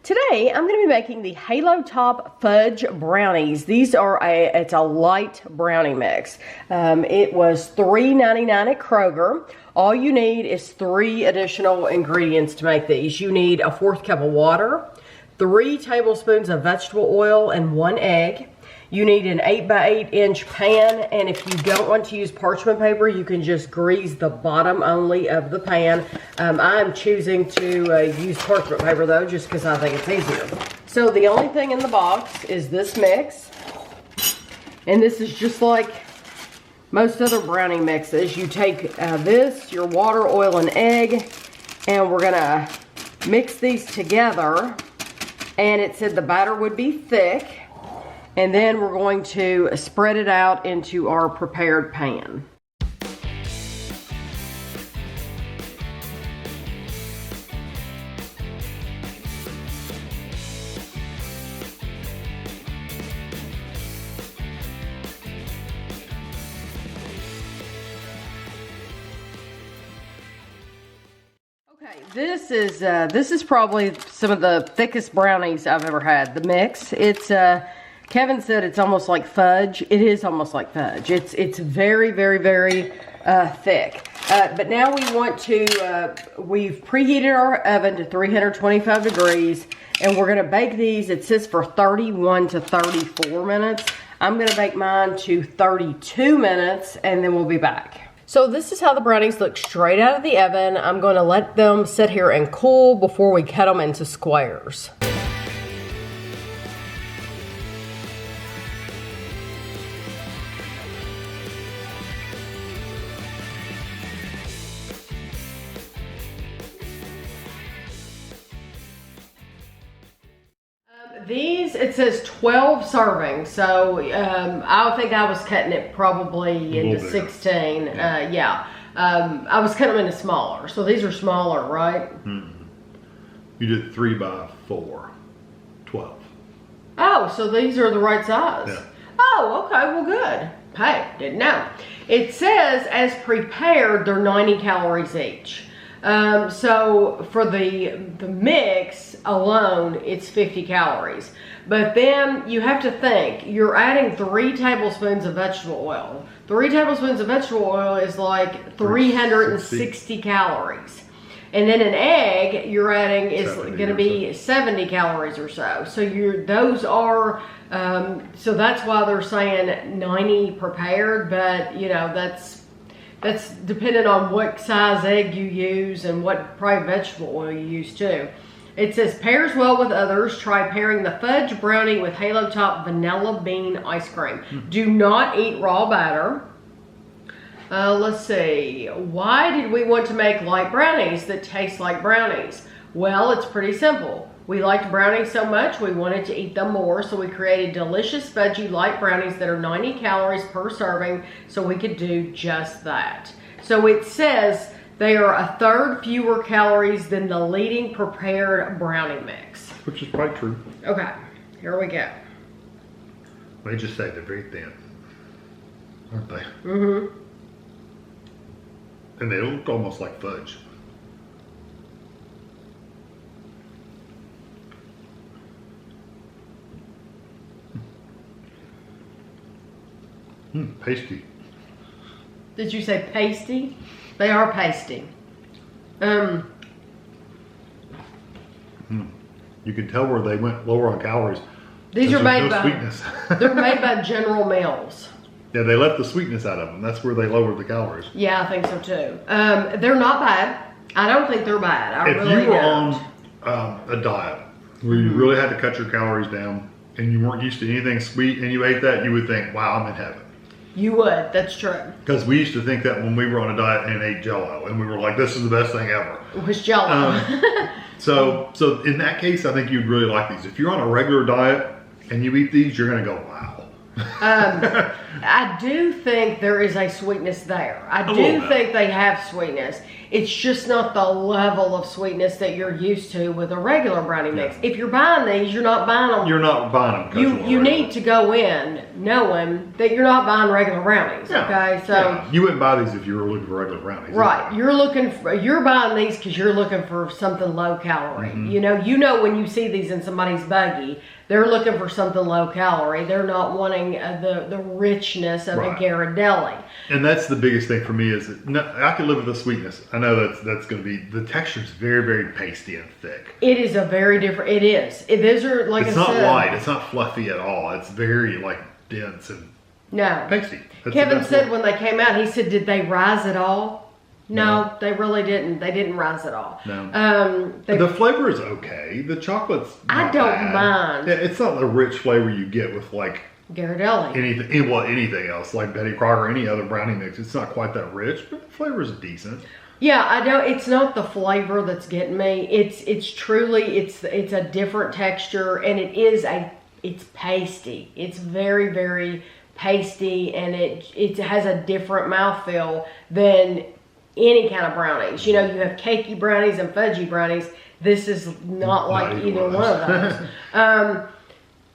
Today, I'm going to be making the Halo Top Fudge Brownies. These are it's a light brownie mix. It was $3.99 at Kroger. All you need is 3 additional ingredients to make these. You need a 1/4 cup of water, 3 tablespoons of vegetable oil, and 1 egg. You need an 8x8 inch pan, and if you don't want to use parchment paper, you can just grease the bottom only of the pan. I'm choosing to use parchment paper though, just because I think it's easier. So the only thing in the box is this mix, and this is just like most other brownie mixes. You take this, your water, oil, and egg, and we're gonna mix these together, and it said the batter would be thick. And then we're going to spread it out into our prepared pan. Okay, this is probably some of the thickest brownies I've ever had. The mix, it's Kevin said it's almost like fudge. It is almost like fudge. It's very, very, very thick. But now we want to, we've preheated our oven to 325 degrees, and we're gonna bake these. It says for 31 to 34 minutes. I'm gonna bake mine to 32 minutes, and then we'll be back. So this is how the brownies look straight out of the oven. I'm gonna let them sit here and cool before we cut them into squares. These, it says 12 servings, so I think I was cutting it probably into 16. Yeah. I was cutting them into smaller, so these are smaller, right? Mm-hmm. You did 3 by 4, 12. Oh, so these are the right size. Yeah. Oh, okay, well good. Hey, didn't know. It says as prepared, they're 90 calories each. So for the mix alone, it's 50 calories. But then you have to think, you're adding 3 tablespoons of vegetable oil. 3 tablespoons of vegetable oil is like 360 calories. And then an egg you're adding is going to be 70 calories or so. So those are, so that's why they're saying 90 prepared, but you know, that's dependent on what size egg you use and what probably vegetable oil you use too. It says pairs well with others. Try pairing the fudge brownie with Halo Top vanilla bean ice cream. Do not eat raw batter. Let's see. Why did we want to make light brownies that taste like brownies? Well, it's pretty simple. We liked brownies so much, we wanted to eat them more, so we created delicious fudgy light brownies that are 90 calories per serving, so we could do just that. So it says they are 1/3 fewer calories than the leading prepared brownie mix. Which is quite true. Okay, here we go. They just say they're very thin, aren't they? Mm-hmm. And they look almost like fudge. Pasty. Did you say pasty? They are pasty. You can tell where they went lower on calories. These are made by sweetness. They're made by General Mills. Yeah, they left the sweetness out of them. That's where they lowered the calories. Yeah, I think so too. They're not bad. I don't think they're bad. If you were on a diet where you really had to cut your calories down and you weren't used to anything sweet and you ate that, you would think, wow, I'm in heaven. You would, that's true. Because we used to think that when we were on a diet and ate Jell-O, and we were like, this is the best thing ever. It was Jell-O. So in that case, I think you'd really like these. If you're on a regular diet and you eat these, you're going to go, wow. I do think there is a sweetness there. I do think they have sweetness. It's just not the level of sweetness that you're used to with a regular brownie mix. If you're buying these, you're not buying them. You're not buying them. You need to go in knowing that you're not buying regular brownies. Yeah. Okay, so you wouldn't buy these if you were looking for regular brownies. right, Either. you're buying these because you're looking for something low calorie. You know when you see these in somebody's buggy, they're looking for something low calorie. They're not wanting the richness of a Ghirardelli. And that's the biggest thing for me is that I can live with the sweetness. I know that's going to be, the texture's very, very pasty and thick. It is a very different, it is. Those are, like it's I said. It's not light. It's not fluffy at all. It's very, like, dense and pasty. That's Kevin said when they came out, he said, did they rise at all? No, they really didn't. They didn't rise at all. No. The flavor is okay. The chocolate's not I don't bad. mind. It's not the rich flavor you get with like Ghirardelli. Anything else, like Betty Crocker or any other brownie mix. It's not quite that rich, but the flavor is decent. Yeah, I don't. It's not the flavor that's getting me. It's truly it's a different texture, and it's pasty. It's very, very pasty, and it has a different mouthfeel than any kind of brownies. You know, you have cakey brownies and fudgy brownies. This is not like either one of those.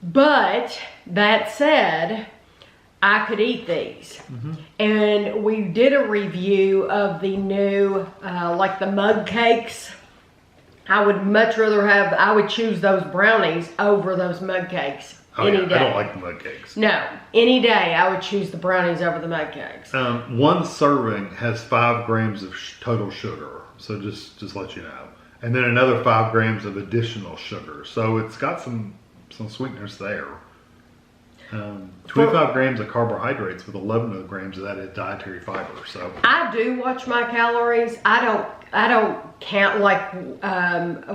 But that said, I could eat these. And we did a review of the new, like the mug cakes. I would much rather I would choose those brownies over those mug cakes. Any day. I don't like the mug cakes. No, any day I would choose the brownies over the mug cakes. One serving has 5 grams of total sugar, so just let you know, and then another 5 grams of additional sugar. So it's got some sweeteners there. 25 grams of carbohydrates with 11 grams of that is dietary fiber. So I do watch my calories. I don't count like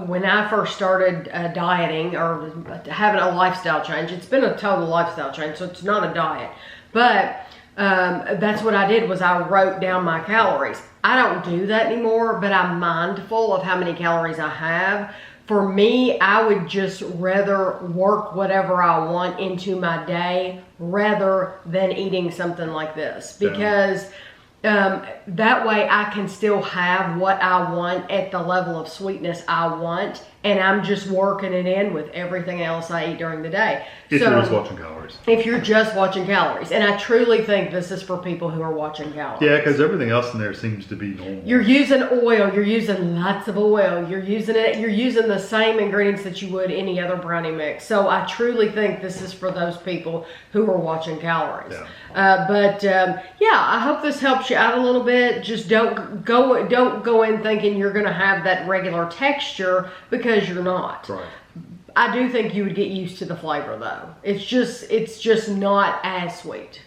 when I first started dieting or having a lifestyle change. It's been a total lifestyle change, so it's not a diet. But that's what I did was I wrote down my calories. I don't do that anymore, but I'm mindful of how many calories I have. For me, I would just rather work whatever I want into my day rather than eating something like this, because that way I can still have what I want at the level of sweetness I want, and I'm just working it in with everything else I eat during the day. If you're just watching calories. If you're just watching calories. And I truly think this is for people who are watching calories. Yeah, because everything else in there seems to be normal. You're using oil. You're using lots of oil. You're using the same ingredients that you would any other brownie mix. So I truly think this is for those people who are watching calories. Yeah. I hope this helps you out a little bit. Just don't go in thinking you're going to have that regular texture, because you're not. Right. I do think you would get used to the flavor though. It's just not as sweet.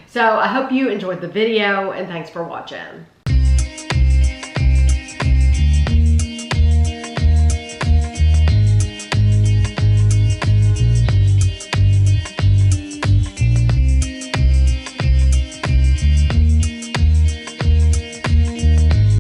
So I hope you enjoyed the video, and thanks for watching.